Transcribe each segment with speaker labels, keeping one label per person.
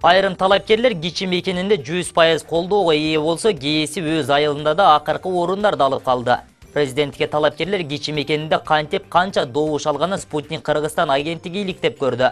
Speaker 1: Айрым талапкерлер кичи мекенинде 100% колдоого ээ болсо, кээси өз айылында да акыркы орундарды алып калды. Президентке талапкерлер кичи мекенинде кантип канча добуш алганын Спутник Кыргызстан агенттиги иликтеп көрдү.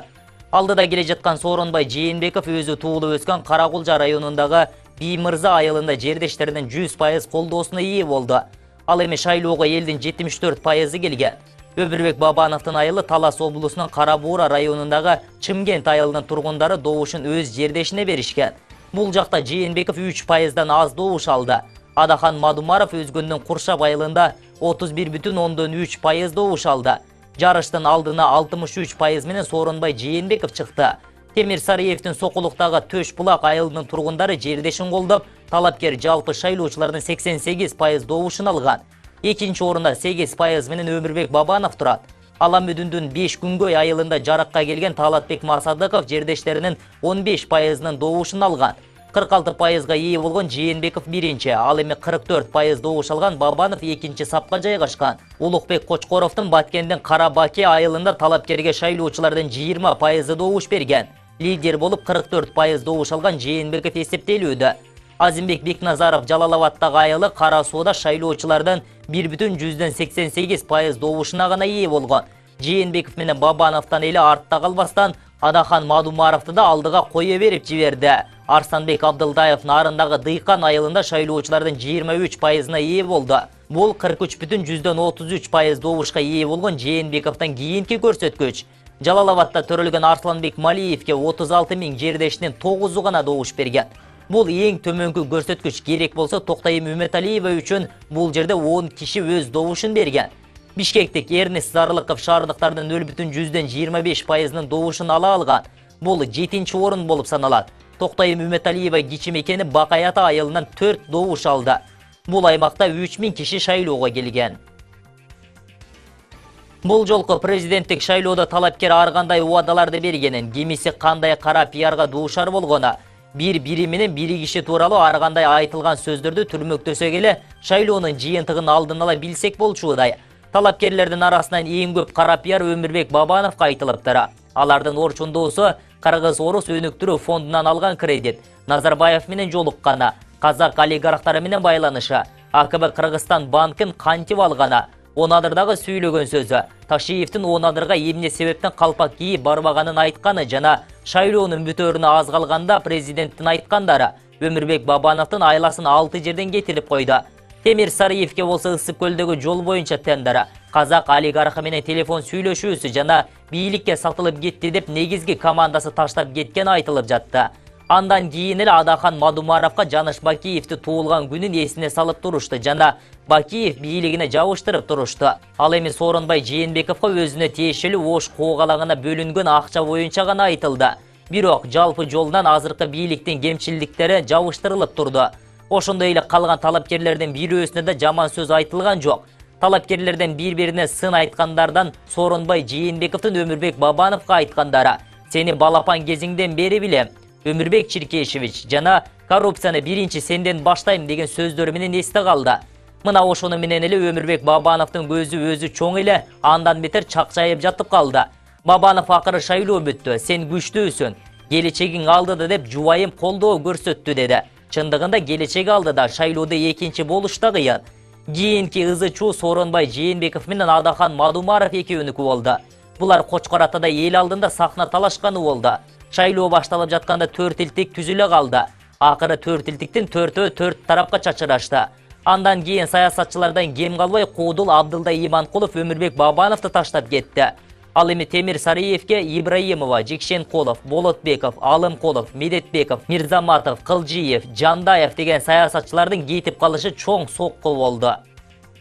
Speaker 1: Алдыда келе жаткан Сооронбай Жээнбеков өзү туулуп өскөн Каракулжа районундагы Биймырза айылында жердештеринин 100% колдоосуна ээ болду. Ал эми шайлоого элдин 74% келген. Өмүрбек Бабановдун айылы Талас облусунун Карабуура районундагы Чымкент айылынын тургундары добушун өз жердешине беришкен. Бул жакта Жээнбеков 3%дан аз добуш алды. Адахан Мадумаров өзгөндүн Куршап айылында 31,3% добуш алды. Жарыштын алдына 63% менен Сооронбай Жээнбеков чыкты. Темир Сариевдин Сокулуктагы Төш Булак айылынын тургундары жердешин колдоп, талапкер жалпы шайлоочулардын 88% добушун алган. Экинчи орунда 8% менен Өмүрбек Бабанов турат. Аламүдүндүн 5 күнгөй айылында жаракка келген Талатбек Масадыков жердештеринин 15%нын добушун алган. 46%га ээ болгон Жээнбеков биринчи, ал эми 44% добуш алган Бабанов экинчи сапка жайгашкан. Улукбек Кочкоровдун Баткендин Карабаке айылында талапкерге шайлоочулардын 20% добуш берген. Лидер болуп 44% добуш алган Жээнбеков эсептелүүдө. Азимбек Бекназаров Жалалабадтагы айылы Кара Сууда шайлоочулардын 1,88% добушуна гана ээ болгон. Жээнбеков менен Бабановдон эле артта калбастан Адахан Мадумаровду да алдыга кое берип жиберди. Арсанбек Абдылдаев Нарындагы Дыйкан айылында шайлоочулардын 23%на ээ болду. Бул 43,33% добушка ээ болгон Жээнбековдон кийинки көрсөткүч. Жалалабадта төрөлгөн Арсланбек Малиевке 36 000 жердешинин 9-у гана добуш берген. Бул эң төмөнкү көрсөткүч. Керек болсо Токтайым Үмөталиева үчүн бул жерде 10 киши өз добушун берген. Бишкектик Эрнест Зарлыков шаардыктардын 0,25%нын добушун ала алган. Бул 7-чи орун болуп саналат. Токтайым Үмөталиева кичи мекени Бакаята айылынан 4 добуш алды. Бул аймакта 3000 киши шайлоого келген. Бул жолку президенттик шайлоодо талапкер ар кандай убадаларды бергенин, кимиси кандай кара пиарга дуушар болгону, бири менен биригиши тууралуу ар кандай айтылган сөздөрдү түрмөктөсө келе шайлоонун жыйынтыгын алдын ала билсек болчудай. Талапкерлердин арасынан эң көп кара пиар Өмүрбек Бабановго айтылыптыр. Алардын орчундоосу Кыргыз-Орус өнүктүрүү фондунан алган кредит, Назарбаев менен жолукканы, казак олигархтары менен байланышы, АКБ Кыргызстан банкын кантип алганы, Онадырдагы сүйлөгөн сөзү, Ташиевдин Онадырга эмне себептен калпак кийип барбаганын айтканы жана шайлоонун бүтөөрүнө аз калганда президенттин айткандары, Өмүрбек Бабановдун айласын 6 жерден кетирип койду. Темир Сариевке болсо Ысык көлдөгү жол боюнча тендер, казак олигархы менен телефон сүйлөшүүсү жана бийликке сатылып кетти деп негизги командасы таштап кеткен айтылып жатты. Андан кийин эле Адахан Мадумаровго Жаныш Бакиевди туулган күнүн эсине салып турушту жана Бакиев бийлигине жабыштырып турушту. Ал эми Сооронбай Жээнбековго өзүнө тиешелүү Ош коогалагына бөлүнгөн акча боюнча гана айтылды. Бирок жалпы жолунан азыркы бийликтин кемчиликтери жабыштырылып турду. Ошондой эле калган талапкерлердин бирөөсүнө да жаман сөз айтылган жок. Талапкерлерден бири-бирине сын айткандардан Сооронбай Жээнбековдун Өмүрбек Бабановго айткандары: "Сени балапан кезиңден бери билем, Өмүрбек Чиркешевич жана коррупцияны биринчи сенден баштайм" деген сөздөр менен эсте калды. Мына ошону менен эле Өмүрбек Бабановдун өзү чоң эле андан бетер чакчайып жатып калды. Бабанов акыры шайлоо бүттү, сен күчтүүсүн, келечегиң алдыда деп жубайым колдоо көрсөттү деди. Чындыгында келечеги алдыда, шайлоодо экинчи болуш да кыйын. Кийинки ызычуу Сооронбай Жээнбеков менен Адахан Мадумаров экөөнүкү болду. Булар Кочкор Атада эл алдында сахна талашканы болду. Шайлоо башталып жатканда 4 илтик түзүлө калды. Акыры 4 илтиктин 4 тарапка чачырашты. Андан кийин саясатчылардан кем калбай Куудул Абдылда Иманкулов Өмүрбек Бабановду таштап кетти. Ал эми Темир Сариевке Ибраимова, Жекшенкулов, Болотбеков, Алымкулов, Медетбеков, Мирзаматов, Кылжиев, Жандаев деген саясатчылардын кетип калышы чоң сокку болду.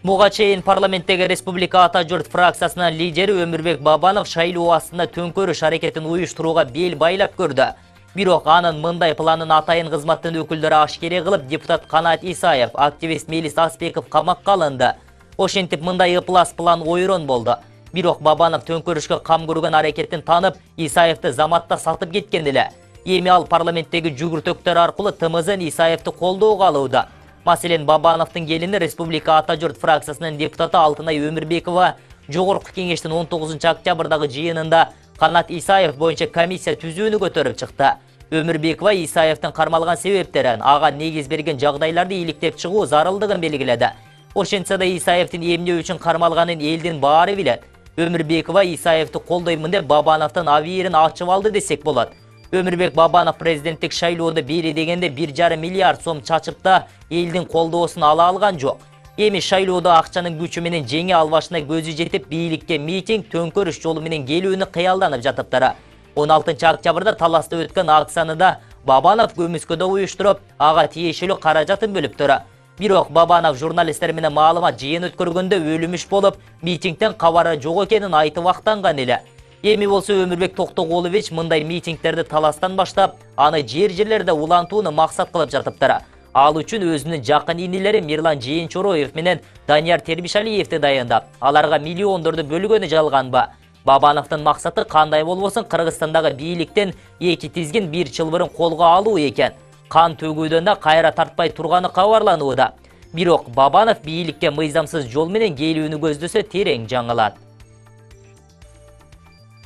Speaker 1: Буга чейин парламенттеги Республика Ата Журт фракциясынын лидери Өмүрбек Бабанов шайлоо астында төңкөрүш аракетин уюштурууга бел байлап көрдү. Бирок анын мындай планын атайын кызматтын өкүлдөрү ашкере кылып, депутат Канат Исаев, активист Мелис Аспеков камакка алынды. Ошентип мындай ыплас план ойрон болду. Бирок Бабанов төңкөрүшкө кам көргөн аракеттин танып, Исаевди заматта сатып кеткен эле. Эми ал парламенттеги жүгүртөктөр аркылуу ТМЗ Исаевди колдоого алууда. Маселен, Бабановдун келини Республика Ата Журт фракциясынын депутаты Алтынай Өмүрбекова Жогорку кеңештин 19 октябрдагы жыйынында Канат Исаев боюнча комиссия түзүүнү көтөрүп чыкты. Өмүрбекова Исаевдин кармалган себептерин, ага негиз берген жагдайларды иликтеп чыгуу зарылдыгын белгиледи. Ошентсе да Исаевдин эмне үчүн кармалганын элдин баары билет. Өмүрбекова Исаевди колдоймун деп Бабановдун абийирин ачып алды десек болот. Өмүрбек Бабанов президенттик шайлоодо бери дегенде 1,5 миллиард сом чачып да элдин колдоосун ала алган жок. Эми шайлоодо акчанын күчү менен жеңе албашына көзү жетип, бийликке митинг, төңкөрүш жолу менен келүүнү кыялданып жатыптыр. 16 октябрда таласта өткөн акцияны Бабанов көмүскөдө уюштуруп, ага тиешелүү каражатын бөлүптүр. Бирок Бабанов журналисттер менен маалымат жыйын өткөргөндө өлүмүш болуп, митингден кабары жок экенин айтып актанган эле. Эми болсо Өмүрбек Токтогулович мындай митингдерди таластан баштап, аны жерлерде улантууну максат кылып жатыптыр. Ал үчүн өзүнүн жакын инилери Мирлан Жээнчороев менен Данияр Тербишалиевди дайындап, аларга миллиондорду бөлгөнү жалганбы? Бабановдун максаты кандай болбосун Кыргызстандагы бийликтен эки тизгин бир чылбырын колго алуу экен. Кан төгүүдөн да кайра тартпай турганы кабарланууда. Бирок Бабанов бийликке мыйзамсыз жол менен келүүнү көздөсө терең жаңылат.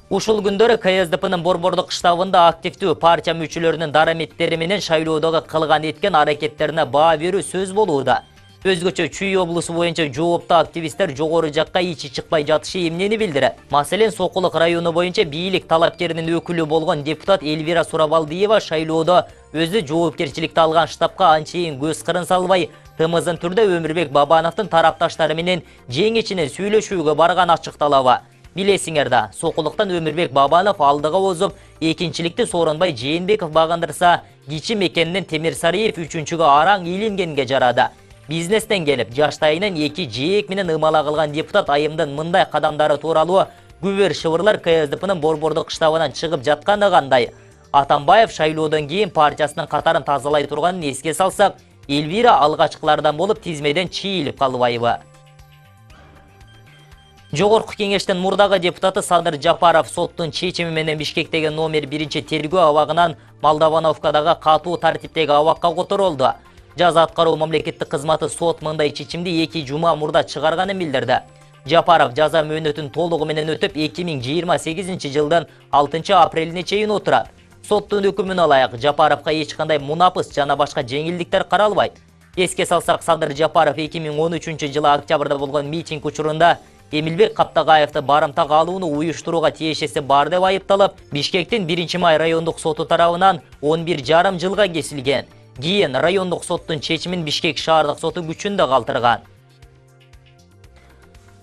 Speaker 1: Ушул күндөрү КСДПнын Борбордук штабында активдүү партия мүчөлөрүнүн дараметтери менен шайлоодогу кылган эткен аракеттерине баа берүү сөз болууда. Өзгөчө Чүй облусу боюнча жооптуу активисттер жогору жакка ичи чыкпай жатышы эмнени билдирет. Маселен, Сокулук району боюнча бийлик талапкеринин өкүлү болгон депутат Элвира Сурабалдиева шайлоодо өзү жоопкерчиликти алган штабка анчейин көз кырын салбай, тымызын түрдө Өмүрбек Бабановдун тарапташтары менен жең ичинен сүйлөшүүгө барган ачыкталабы. Билесиңер да, Сокулуктан Өмүрбек Бабанов алдыга озуп, экинчиликти Сооронбай Жээнбеков багындырса, кичи мекенинен Темирсариев үчүнчүгө араң ийлингенге жарады. Бизнестен келип, жаштайынан 2 жээк менен ымала кылган депутат айымдын мындай кадамдары тууралуу күбөр шыбырлар КСДПнын Борбордук штабынан чыгып жатканы кандай? Атамбаев шайлоодон кийин партиясынын катарын тазалай турганын эске салсак, Элвира алгачкылардан болуп тизмеден чийилип калбайбы? Жогорку кеңештин мурдагы депутаты Садыр Жапаров соттун чечими менен Бишкектеги номер 1 тергөө абагынан Молдовановкадагы катуу тартиптеги абакка которулду. Жаза аткаруу мамлекеттик кызматы сот мындай чечимди 2 жума мурда чыгарганын билдирди. Жапаров жаза мөөнөтүн толугу менен өтүп 2028 жылдын 6 апрелине чейин отурат. Соттун өкүмүнө ылайык Жапаровго эч кандай мунапыс жана башка жеңилдиктер каралбайт. Эске салсак, Садыр Жапаров 2013 жылы октябрда болгон митинг учурунда Эмилбек Каптагаевди барымтага алууну уюштурууга тиешеси бар деп айыпталып, Бишкектин 1-май райондук соту тарабынан 11,5 жылга кесилген. Кийин райондук соттун чечимин Бишкек шаардык соту күчүндө калтырган.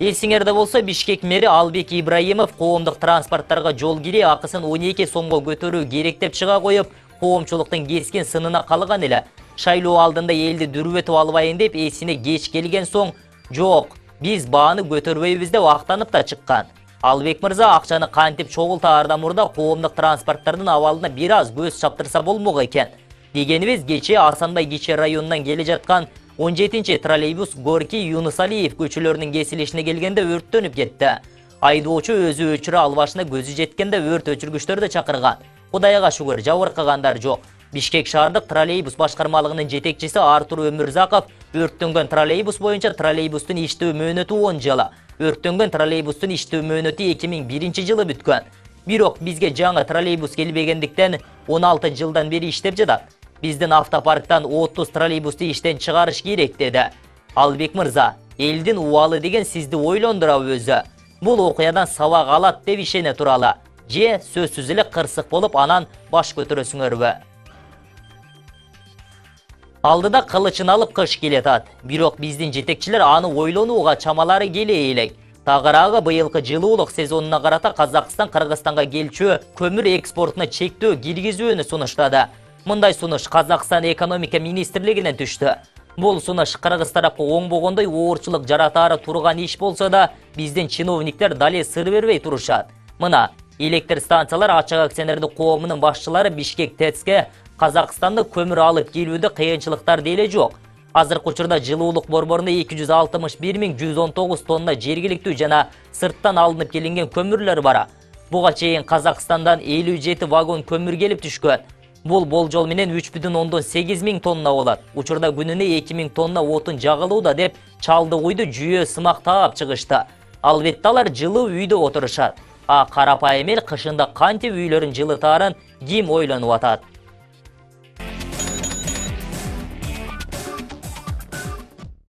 Speaker 1: Эсиңерде болсо, Бишкек мэри Албек Ибраимов коомдук транспорттарга жол кире акысын 12 сомго көтөрүү керек деп чыга коюп, коомчулуктун кескен сынына калган эле. Шайлоо алдында элди дүрбөтүп албайын деп эсине кеч келген соң, жок, биз бааны көтөрбөйбүз деп актанып да чыккан. Албек мырза акчаны кантип чогултаардан мурда коомдук транспорттардын абалына бир аз көз чаптырса болмок экен. Дегенибиз, кечээ Асанбай Кичи районунан келе жаткан 17 троллейбус Горький Юнусалиев көчөлөрүнүн кесилишине келгенде өрттөнүп кетти. Айдоочу өзү өчүрө албашына көзү жеткенде өрт өчүргүчтөрдү чакырган. Кудайга шүгүр, жабыркагандар жок. Бишкек шаардык троллейбус башкармалыгынын жетекчиси Артур Өмүрзаков өрттөнгөн троллейбус боюнча троллейбустун иштөө мөөнөтү 10 жылы, өрттөнгөн троллейбустун иштөө мөөнөтү 2001 жылы бүткөн. Бирок бизге жаңы троллейбус келбегендиктен 16 жылдан бери иштеп жатат. Биздин автопарктан 30 троллейбусту иштен чыгарыш керек деди. Албек мырза, элдин убалы деген сизди ойлондурабы өзү? Бул окуядан сабак алат деп ишене туралы. Же сөзсүз эле кырсык болуп анан баш көтөрөсүңөрбү? Алдыда кылычын алып кыш келетат. Бирок биздин жетекчилер аны ойлонууга чамалары келе элек. Тагыраагы быйылкы жылуулук сезонуна карата Казакстан Кыргызстанга келчү көмүр экспортуна чектөө киргизүүнү сунуштады. Мындай сунуш Казакстан экономика министрлигинен түштү. Бул сунуш Кыргыз тарапка оңбогондой оорчулук жаратаары турган иш болсо да, биздин чиновниктер дале сыр бербей турушат. Мына, электр станциялар ачык акционердик коомунун башчылары Бишкек ТЭЦке Казакстанды көмүр алып келүүдө кыйынчылыктар деле жок. Азыркы учурда жылуулук борборуна 261.119 тонна жергиликтүү жана сырттан алынып келинген көмүрлөр бар. Буга чейин Казакстандан 57 вагон көмүр келип түшкөн. Бул болжол менен 3,8 миң тонна болот. Учурда күнүнө 2.000 тонна отун жагылууда деп чалды куйду жүйө сымак таап чыгышты. Албетте алар жылуу үйдө отурушат. А карапайым эл кышында кантип үйлөрүн жылытаарын ким ойлонуп атат?